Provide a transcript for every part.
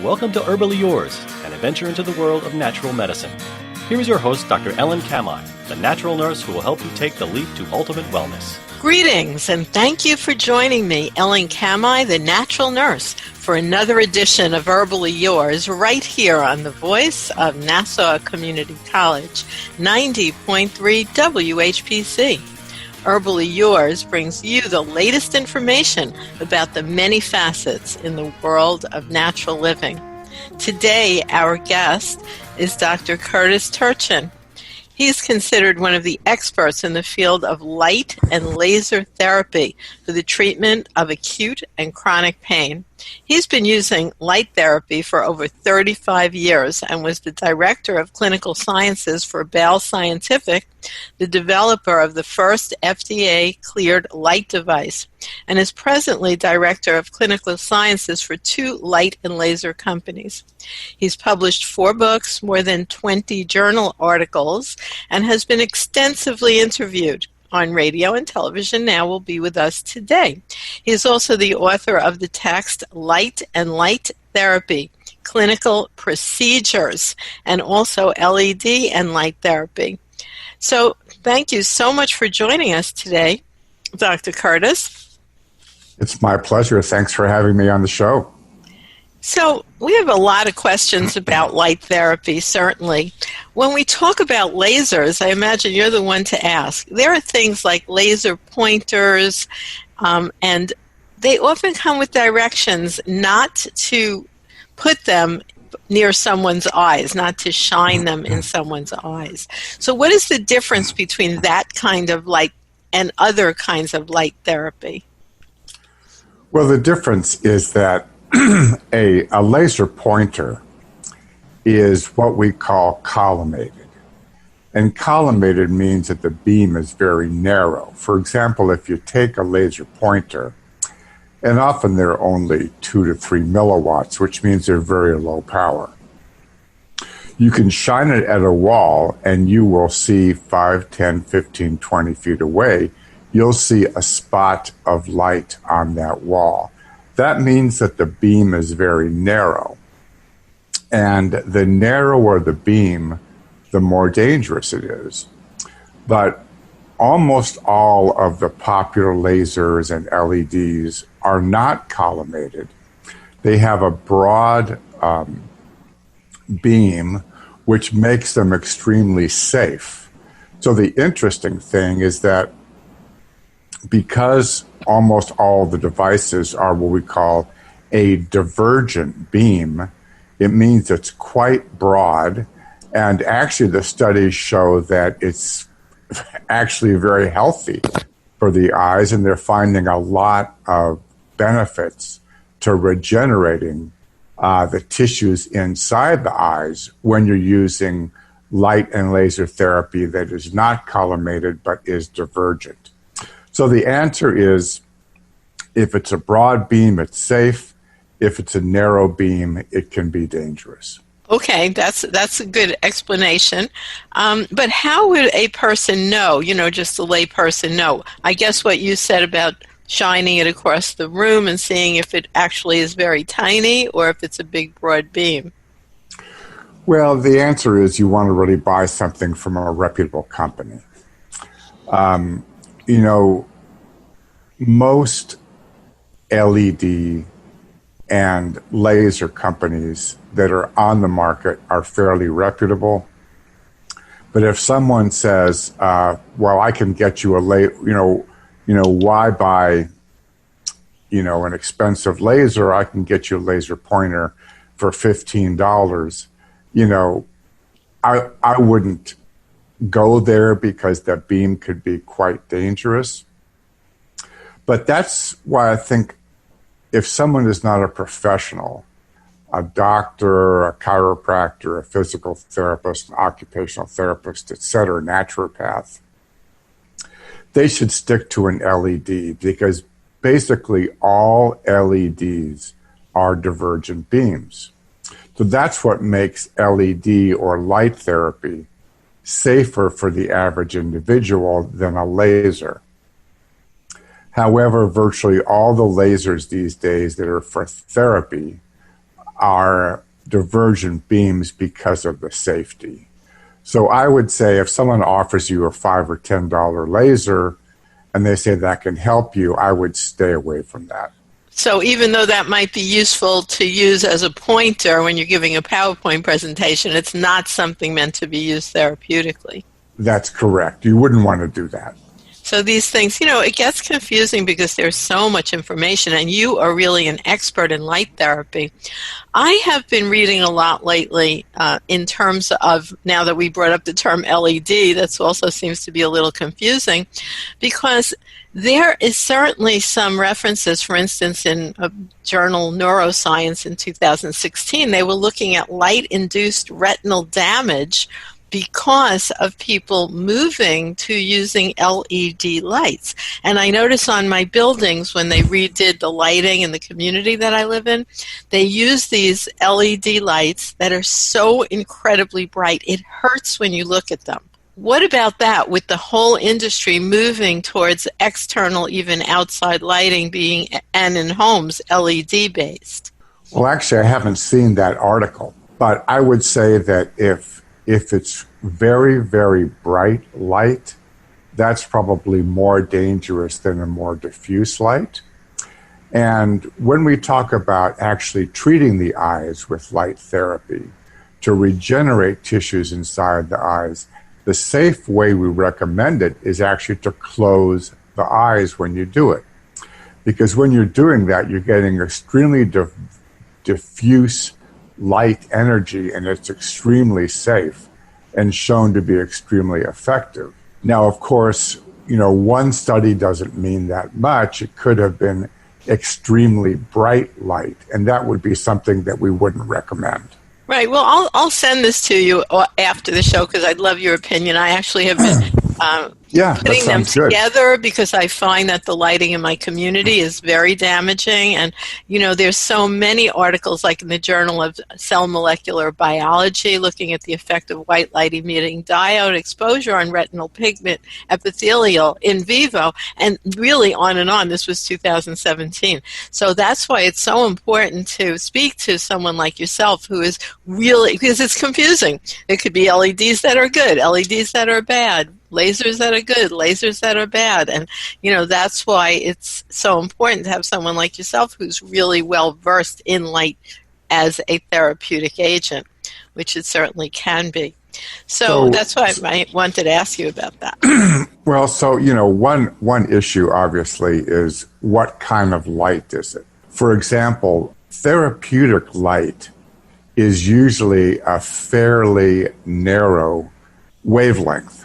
Welcome to Herbally Yours, an adventure into the world of natural medicine. Here is your host, Dr. Ellen Kamhi, the natural nurse who will help you take the leap to ultimate wellness. Greetings, and thank you for joining me, Ellen Kamhi, the natural nurse, for another edition of Herbally Yours, right here on the voice of Nassau Community College, 90.3 WHPC. Herbally Yours brings you the latest information about the many facets in the world of natural living. Today, our guest is Dr. Curtis Turchin. He's considered one of the experts in the field of light and laser therapy for the treatment of acute and chronic pain. He's been using light therapy for over 35 years and was the Director of Clinical Sciences for Bales Scientific, the developer of the first FDA-cleared light device, and is presently Director of Clinical Sciences for 2 light and laser companies. He's published 4 books, more than 20 journal articles, and has been extensively interviewed on radio and television. Now will be with us today. He is also the author of the text Light and Light Therapy, Clinical Procedures, and also LED and Light Therapy. So thank you so much for joining us today, Dr. Curtis. It's my pleasure. Thanks for having me on the show. So we have a lot of questions about light therapy, certainly. When we talk about lasers, I imagine you're the one to ask. There are things like laser pointers, and they often come with directions not to put them near someone's eyes, not to shine them in someone's eyes. So what is the difference between that kind of light and other kinds of light therapy? Well, the difference is that a laser pointer is what we call collimated. And collimated means that the beam is very narrow. For example, if you take a laser pointer, and often they're only 2 to 3 milliwatts, which means they're very low power. You can shine it at a wall and you will see 5, 10, 15, 20 feet away, you'll see a spot of light on that wall. That means that the beam is very narrow. And the narrower the beam, the more dangerous it is. But almost all of the popular lasers and LEDs are not collimated. They have a broad beam, which makes them extremely safe. So the interesting thing is that because almost all the devices are what we call a divergent beam, it means it's quite broad, and actually the studies show that it's actually very healthy for the eyes, and they're finding a lot of benefits to regenerating the tissues inside the eyes when you're using light and laser therapy that is not collimated but is divergent. So the answer is, if it's a broad beam, it's safe. If it's a narrow beam, it can be dangerous. Okay, that's a good explanation. But how would a person know, just a lay person know? I guess what you said about shining it across the room and seeing if it actually is very tiny or if it's a big, broad beam. Well, the answer is you want to really buy something from a reputable company. Most LED and laser companies that are on the market are fairly reputable. But if someone says, well, I can get you why buy, an expensive laser? I can get you a laser pointer for $15. I wouldn't go there because that beam could be quite dangerous. But that's why I think if someone is not a professional, a doctor, a chiropractor, a physical therapist, an occupational therapist, etc., naturopath, they should stick to an LED because basically all LEDs are divergent beams. So that's what makes LED or light therapy safer for the average individual than a laser. However, virtually all the lasers these days that are for therapy are divergent beams because of the safety. So I would say if someone offers you a $5 or $10 laser and they say that can help you, I would stay away from that. So even though that might be useful to use as a pointer when you're giving a PowerPoint presentation, it's not something meant to be used therapeutically. That's correct. You wouldn't want to do that. So these things, it gets confusing because there's so much information, and you are really an expert in light therapy. I have been reading a lot lately in terms of, now that we brought up the term LED, that also seems to be a little confusing, because there is certainly some references. For instance, in a journal Neuroscience in 2016, they were looking at light-induced retinal damage because of people moving to using LED lights. And I notice on my buildings, when they redid the lighting in the community that I live in, they use these LED lights that are so incredibly bright, it hurts when you look at them. What about that, with the whole industry moving towards external, even outside lighting being, and in homes, LED-based? Well, actually, I haven't seen that article, but I would say that if it's very, very bright light, that's probably more dangerous than a more diffuse light. And when we talk about actually treating the eyes with light therapy to regenerate tissues inside the eyes, the safe way we recommend it is actually to close the eyes when you do it. Because when you're doing that, you're getting extremely diffuse light energy, and it's extremely safe and shown to be extremely effective. Now, of course, one study doesn't mean that much. It could have been extremely bright light, and that would be something that we wouldn't recommend. Right. Well, I'll send this to you after the show because I'd love your opinion. I actually have been putting them together because I find that the lighting in my community is very damaging. And, there's so many articles like in the Journal of Cell Molecular Biology looking at the effect of white light emitting diode exposure on retinal pigment epithelial in vivo, and really on and on. This was 2017. So that's why it's so important to speak to someone like yourself who is really, because it's confusing. It could be LEDs that are good, LEDs that are bad, lasers that are good, lasers that are bad. And, that's why it's so important to have someone like yourself who's really well versed in light as a therapeutic agent, which it certainly can be. So that's why I wanted to ask you about that. Well, one issue obviously is what kind of light is it? For example, therapeutic light is usually a fairly narrow wavelength.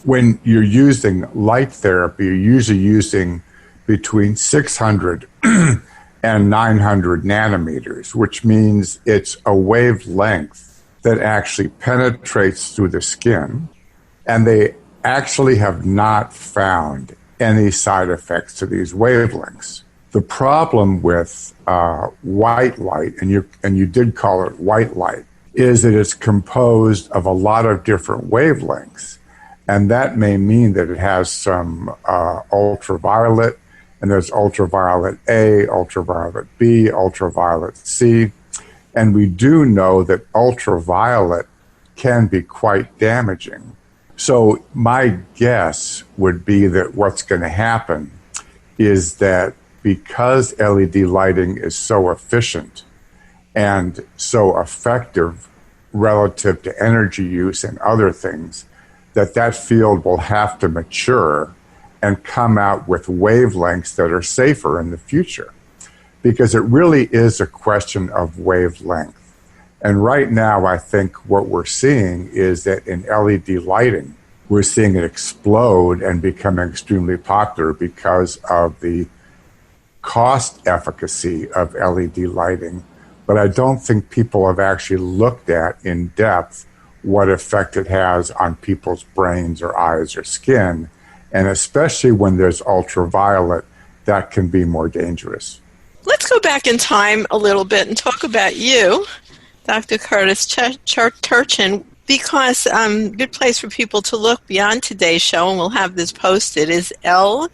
When you're using light therapy, you're usually using between 600 and 900 nanometers, which means it's a wavelength that actually penetrates through the skin, and they actually have not found any side effects to these wavelengths. The problem with white light, and you did call it white light, is that it's composed of a lot of different wavelengths. And that may mean that it has some ultraviolet, and there's ultraviolet A, ultraviolet B, ultraviolet C. And we do know that ultraviolet can be quite damaging. So my guess would be that what's going to happen is that because LED lighting is so efficient and so effective relative to energy use and other things, that field will have to mature and come out with wavelengths that are safer in the future. Because it really is a question of wavelength. And right now, I think what we're seeing is that in LED lighting, we're seeing it explode and become extremely popular because of the cost efficacy of LED lighting. But I don't think people have actually looked at in depth what effect it has on people's brains or eyes or skin. And especially when there's ultraviolet, that can be more dangerous. Let's go back in time a little bit and talk about you, Dr. Curtis Turchin, because a good place for people to look beyond today's show, and we'll have this posted, is LZRUL,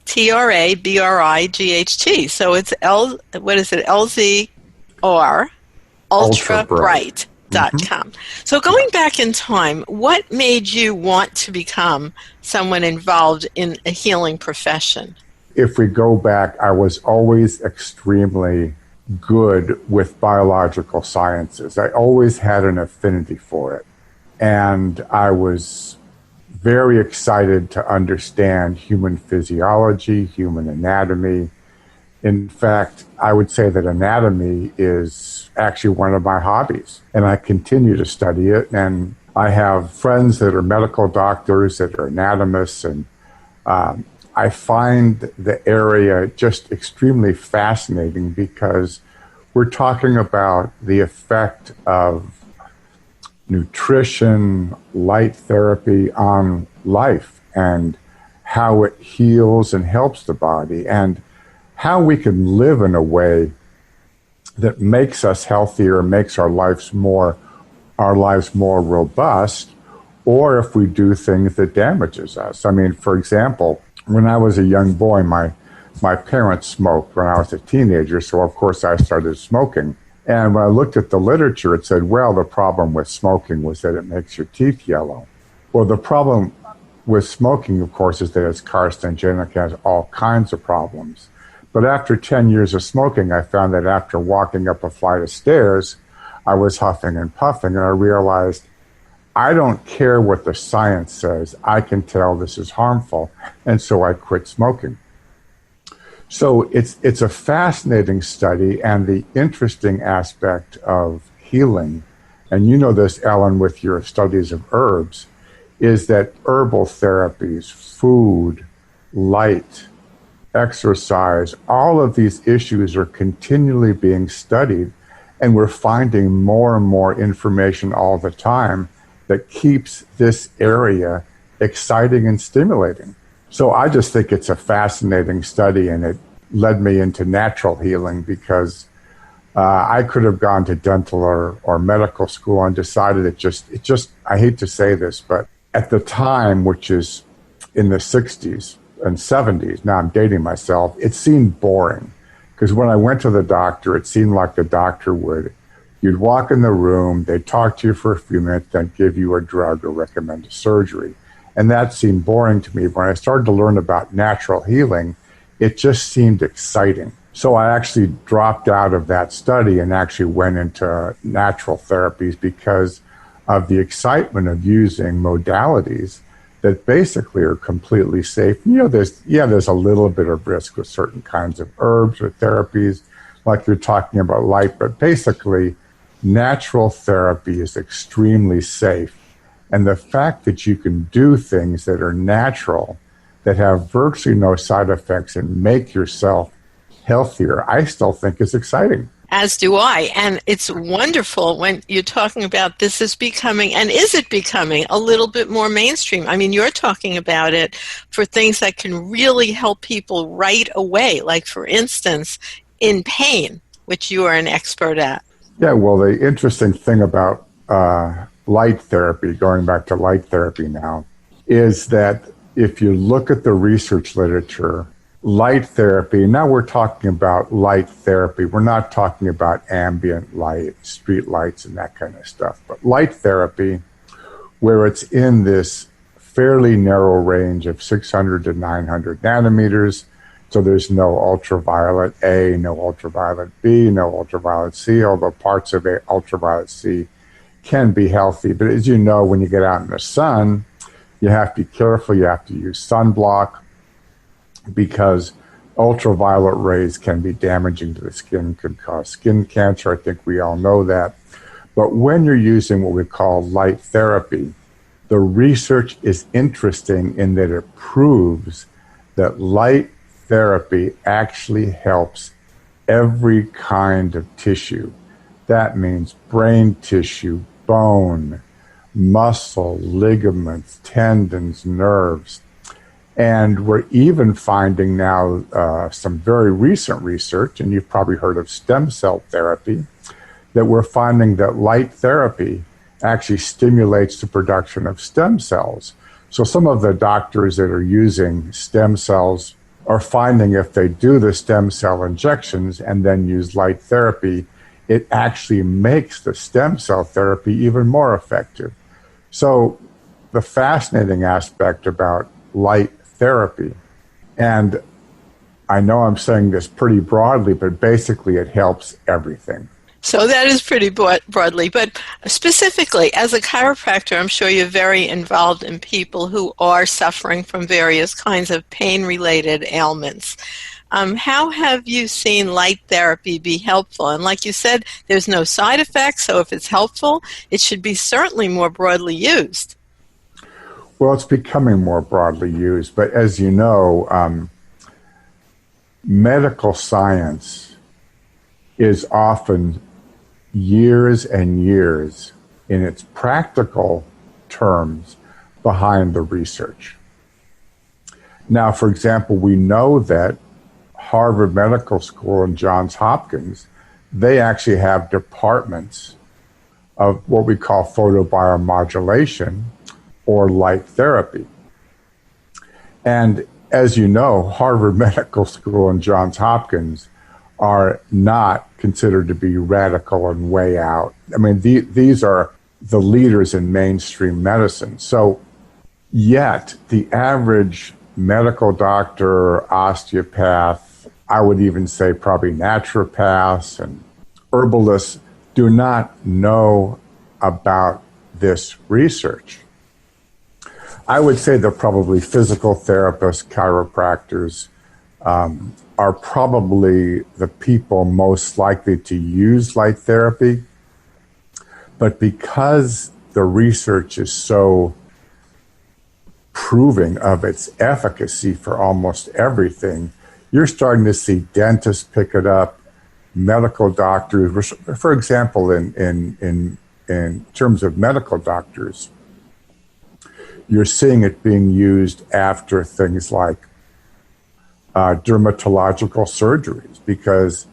TRABRIGHT. So it's LZR, ultrabright.com. So going back in time, what made you want to become someone involved in a healing profession? If we go back, I was always extremely good with biological sciences. I always had an affinity for it. And I was very excited to understand human physiology, human anatomy. In fact, I would say that anatomy is actually one of my hobbies, and I continue to study it. And I have friends that are medical doctors, that are anatomists, and I find the area just extremely fascinating because we're talking about the effect of nutrition, light therapy on life, and how it heals and helps the body, and how we can live in a way that makes us healthier, makes our lives more robust, or if we do things that damages us. I mean, for example, when I was a young boy, my parents smoked when I was a teenager, so of course I started smoking. And when I looked at the literature, it said, well, the problem with smoking was that it makes your teeth yellow. Well, the problem with smoking, of course, is that it's carcinogenic, has all kinds of problems. But after 10 years of smoking, I found that after walking up a flight of stairs, I was huffing and puffing, and I realized I don't care what the science says. I can tell this is harmful, and so I quit smoking. So it's a fascinating study, and the interesting aspect of healing, and you know this, Ellen, with your studies of herbs, is that herbal therapies, food, light, exercise, all of these issues are continually being studied, and we're finding more and more information all the time that keeps this area exciting and stimulating. So I just think it's a fascinating study, and it led me into natural healing because I could have gone to dental or medical school and decided it just, I hate to say this, but at the time, which is in the 60s and 70s, now I'm dating myself, it seemed boring. Because when I went to the doctor, it seemed like the doctor you'd walk in the room, they'd talk to you for a few minutes, then give you a drug or recommend a surgery. And that seemed boring to me. When I started to learn about natural healing, it just seemed exciting. So I actually dropped out of that study and actually went into natural therapies because of the excitement of using modalities that basically are completely safe. You know, there's a little bit of risk with certain kinds of herbs or therapies, like you're talking about light, but basically natural therapy is extremely safe. And the fact that you can do things that are natural, that have virtually no side effects and make yourself healthier, I still think is exciting. As do I. And it's wonderful when you're talking about this is becoming, and is it becoming a little bit more mainstream? I mean, you're talking about it for things that can really help people right away, like, for instance, in pain, which you are an expert at. Yeah, well, the interesting thing about light therapy, going back to light therapy now, is that if you look at the research literature, light therapy, now we're talking about light therapy. We're not talking about ambient light, street lights, and that kind of stuff. But light therapy, where it's in this fairly narrow range of 600 to 900 nanometers, so there's no ultraviolet A, no ultraviolet B, no ultraviolet C, although parts of ultraviolet C can be healthy. But as you know, when you get out in the sun, you have to be careful. You have to use sunblock, because ultraviolet rays can be damaging to the skin, could cause skin cancer. I think we all know that. But when you're using what we call light therapy, the research is interesting in that it proves that light therapy actually helps every kind of tissue. That means brain tissue, bone, muscle, ligaments, tendons, nerves. And we're even finding now some very recent research, and you've probably heard of stem cell therapy, that we're finding that light therapy actually stimulates the production of stem cells. So some of the doctors that are using stem cells are finding if they do the stem cell injections and then use light therapy, it actually makes the stem cell therapy even more effective. So the fascinating aspect about light therapy, and I know I'm saying this pretty broadly, but basically it helps everything. So that is pretty broadly, but specifically as a chiropractor, I'm sure you're very involved in people who are suffering from various kinds of pain-related ailments. How have you seen light therapy be helpful? And like you said, there's no side effects, so if it's helpful, it should be certainly more broadly used. Well, it's becoming more broadly used, but as you know, medical science is often years and years in its practical terms behind the research. Now, for example, we know that Harvard Medical School and Johns Hopkins, they actually have departments of what we call photobiomodulation or light therapy. And as you know, Harvard Medical School and Johns Hopkins are not considered to be radical and way out. I mean, these are the leaders in mainstream medicine. So yet the average medical doctor, osteopath, I would even say probably naturopaths and herbalists do not know about this research. I would say that probably physical therapists, chiropractors, are probably the people most likely to use light therapy. But because the research is so proving of its efficacy for almost everything, you're starting to see dentists pick it up, medical doctors. For example, in terms of medical doctors, you're seeing it being used after things like dermatological surgeries, because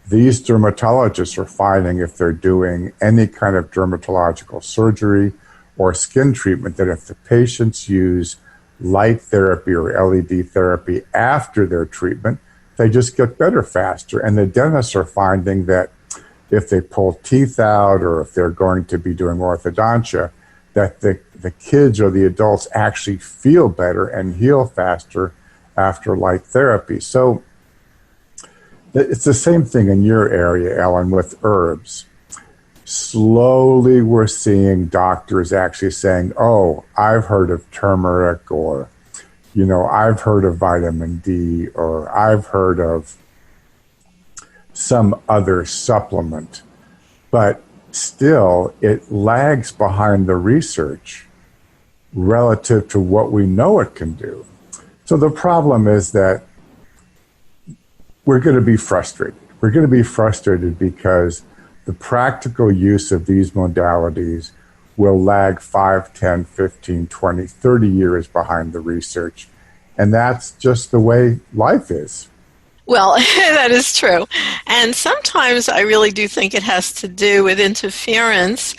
these dermatologists are finding if they're doing any kind of dermatological surgery or skin treatment, that if the patients use light therapy or LED therapy after their treatment, they just get better faster. And the dentists are finding that if they pull teeth out or if they're going to be doing orthodontia, that the kids or the adults actually feel better and heal faster after light therapy. So it's the same thing in your area, Ellen, with herbs. Slowly we're seeing doctors actually saying, oh, I've heard of turmeric, or, you know, I've heard of vitamin D, or I've heard of some other supplement. But still, it lags behind the research relative to what we know it can do. So the problem is that we're going to be frustrated. We're going to be frustrated because the practical use of these modalities will lag 5, 10, 15, 20, 30 years behind the research. And that's just the way life is. Well, that is true. And sometimes I really do think it has to do with interference,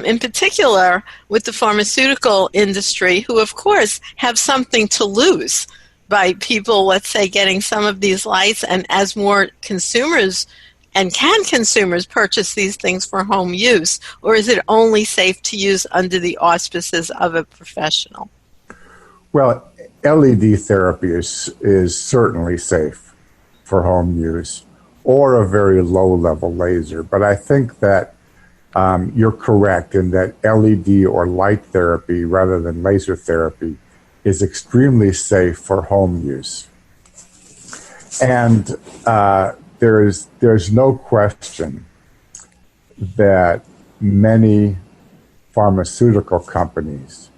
in particular with the pharmaceutical industry, who, of course, have something to lose by people, let's say, getting some of these lights. And as more consumers, and can consumers purchase these things for home use, or is it only safe to use under the auspices of a professional? Well, LED therapy is certainly safe for home use, or a very low-level laser. But I think that you're correct in that LED or light therapy rather than laser therapy is extremely safe for home use. And there's no question that many pharmaceutical companies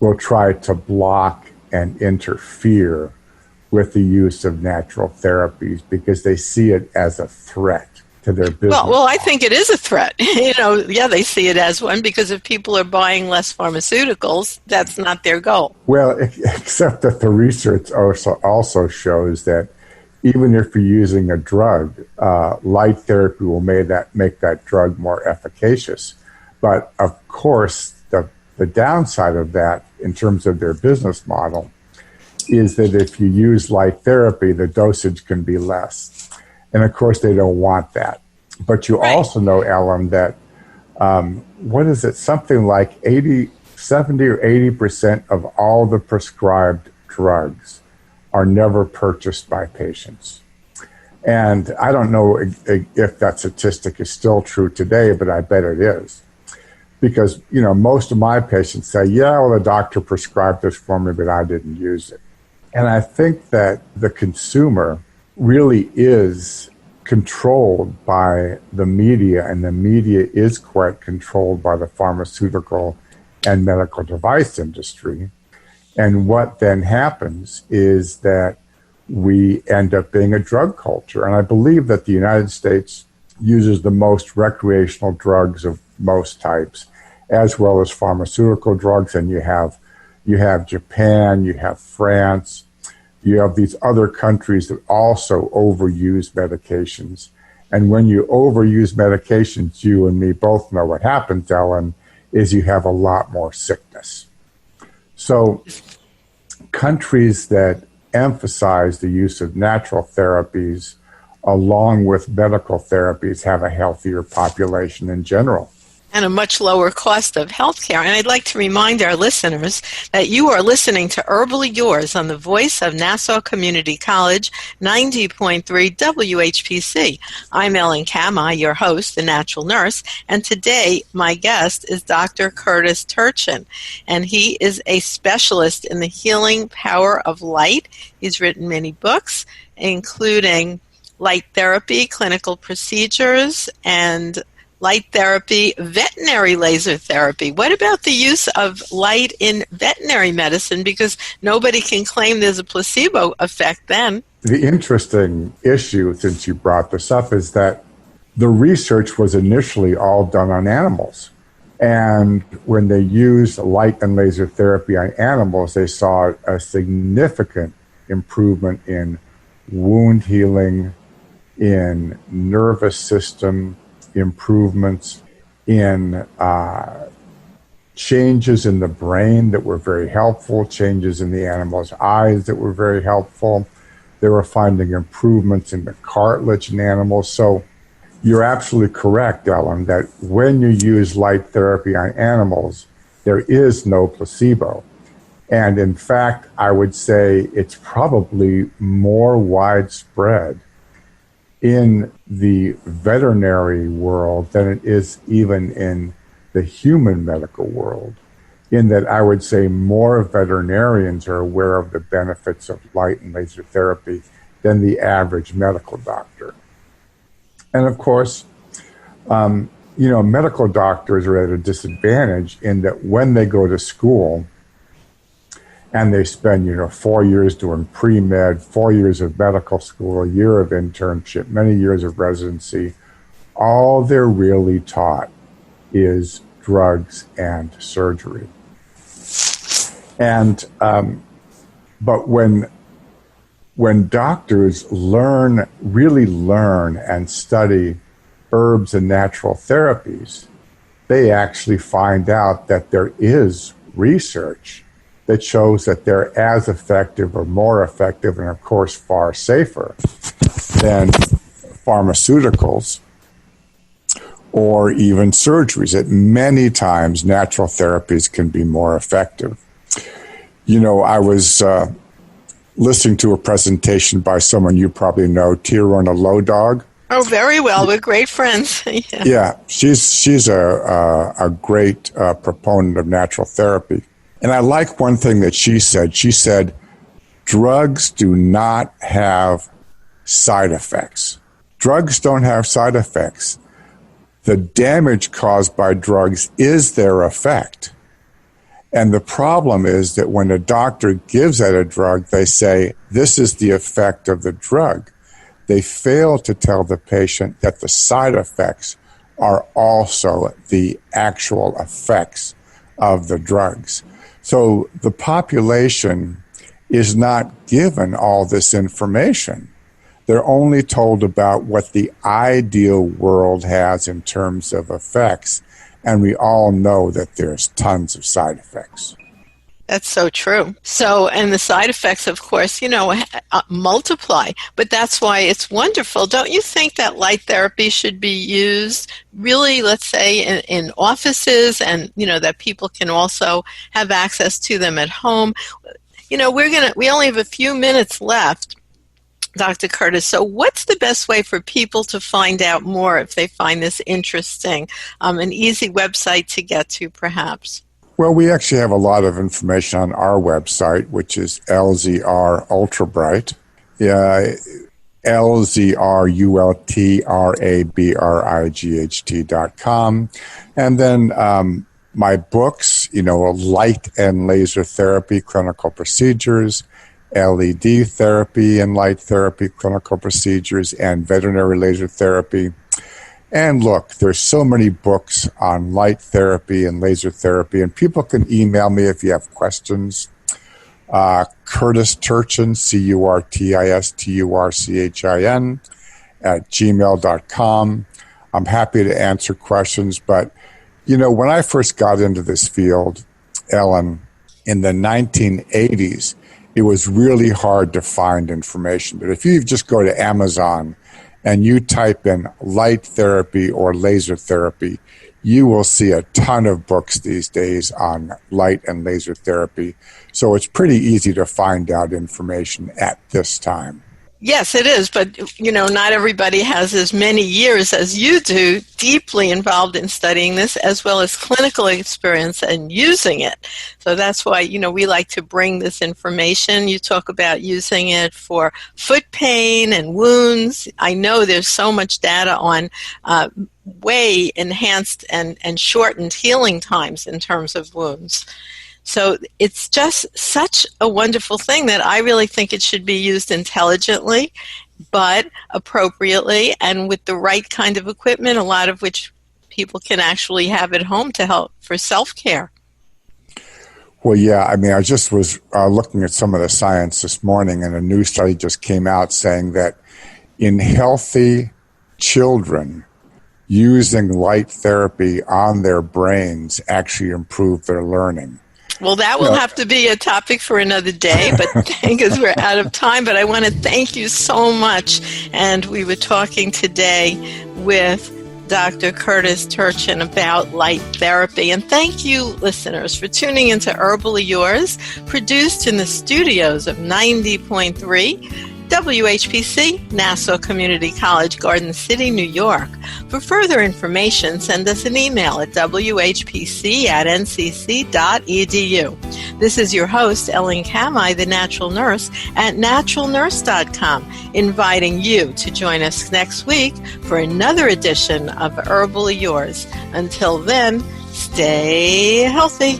will try to block and interfere with the use of natural therapies because they see it as a threat to their business. Well, I think it is a threat. They see it as one, because if people are buying less pharmaceuticals, that's not their goal. Well, except that the research also shows that even if you're using a drug, light therapy will make that drug more efficacious. But of course, the downside of that in terms of their business model is that if you use light therapy, the dosage can be less. And of course, they don't want that. But you also know, Ellen, that what is it? Something like 70 or 80% of all the prescribed drugs are never purchased by patients. And I don't know if that statistic is still true today, but I bet it is. Because, most of my patients say, yeah, well, the doctor prescribed this for me, but I didn't use it. And I think that the consumer really is controlled by the media, and the media is quite controlled by the pharmaceutical and medical device industry. And what then happens is that we end up being a drug culture. And I believe that the United States uses the most recreational drugs of most types, as well as pharmaceutical drugs. And you have Japan, you have France, you have these other countries that also overuse medications. And when you overuse medications, you and me both know what happens, Ellen, is you have a lot more sickness. So countries that emphasize the use of natural therapies along with medical therapies have a healthier population in general. And a much lower cost of health care. And I'd like to remind our listeners that you are listening to Herbally Yours on the voice of Nassau Community College, 90.3 WHPC. I'm Ellen Kamhi, your host, the natural nurse, and today my guest is Dr. Curtis Turchin, and he is a specialist in the healing power of light. He's written many books, including Light Therapy, Clinical Procedures, and Light Therapy, Veterinary Laser Therapy. What about the use of light in veterinary medicine? Because nobody can claim there's a placebo effect then. The interesting issue, since you brought this up, is that the research was initially all done on animals. And when they used light and laser therapy on animals, they saw a significant improvement in wound healing, in nervous system improvements, in changes in the brain that were very helpful, changes in the animal's eyes that were very helpful. They were finding improvements in the cartilage in animals. So you're absolutely correct, Ellen, that when you use light therapy on animals, there is no placebo. And in fact, I would say it's probably more widespread in the veterinary world than it is even in the human medical world, in that I would say more veterinarians are aware of the benefits of light and laser therapy than the average medical doctor. And of course, medical doctors are at a disadvantage in that when they go to school and they spend, 4 years doing pre-med, 4 years of medical school, a year of internship, many years of residency, all they're really taught is drugs and surgery. And but when doctors really learn and study herbs and natural therapies, they actually find out that there is research that shows that they're as effective or more effective, and of course far safer than pharmaceuticals or even surgeries. That many times natural therapies can be more effective. I was listening to a presentation by someone you probably know, Tirona Low Dog. Oh, very well. We're great friends. Yeah, she's a great proponent of natural therapy. And I like one thing that she said. She said, drugs do not have side effects. Drugs don't have side effects. The damage caused by drugs is their effect. And the problem is that when a doctor gives out a drug, they say, this is the effect of the drug. They fail to tell the patient that the side effects are also the actual effects of the drugs. So the population is not given all this information. They're only told about what the ideal world has in terms of effects, and we all know that there's tons of side effects. That's so true. So, and the side effects, of course, multiply. But that's why it's wonderful. Don't you think that light therapy should be used really, let's say, in offices, and, that people can also have access to them at home? We only have a few minutes left, Dr. Curtis. So what's the best way for people to find out more if they find this interesting? An easy website to get to, perhaps? Well, we actually have a lot of information on our website, which is LZR Ultrabright, LZRULTRABRIGHT.com. And then my books, Light and Laser Therapy Clinical Procedures, LED Therapy and Light Therapy Clinical Procedures, and Veterinary Laser Therapy. And look, there's so many books on light therapy and laser therapy, and people can email me if you have questions. Curtis Turchin, CurtisTurchin @gmail.com. I'm happy to answer questions, but, when I first got into this field, Ellen, in the 1980s, it was really hard to find information. But if you just go to Amazon and you type in light therapy or laser therapy, you will see a ton of books these days on light and laser therapy. So it's pretty easy to find out information at this time. Yes, it is. But, not everybody has as many years as you do deeply involved in studying this, as well as clinical experience and using it. So that's why, we like to bring this information. You talk about using it for foot pain and wounds. I know there's so much data on way enhanced and shortened healing times in terms of wounds. So it's just such a wonderful thing that I really think it should be used intelligently, but appropriately and with the right kind of equipment, a lot of which people can actually have at home to help for self-care. Well, yeah, I just was looking at some of the science this morning, and a new study just came out saying that in healthy children, using light therapy on their brains actually improve their learning. Well, that will have to be a topic for another day, but because we're out of time. But I want to thank you so much. And we were talking today with Dr. Curtis Turchin about light therapy. And thank you, listeners, for tuning into Herbally Yours, produced in the studios of 90.3 WHPC, Nassau Community College, Garden City, New York. For further information, send us an email at whpc@ncc.edu. This is your host, Ellen Kamhi, the Natural Nurse, at naturalnurse.com, inviting you to join us next week for another edition of Herbally Yours. Until then, stay healthy.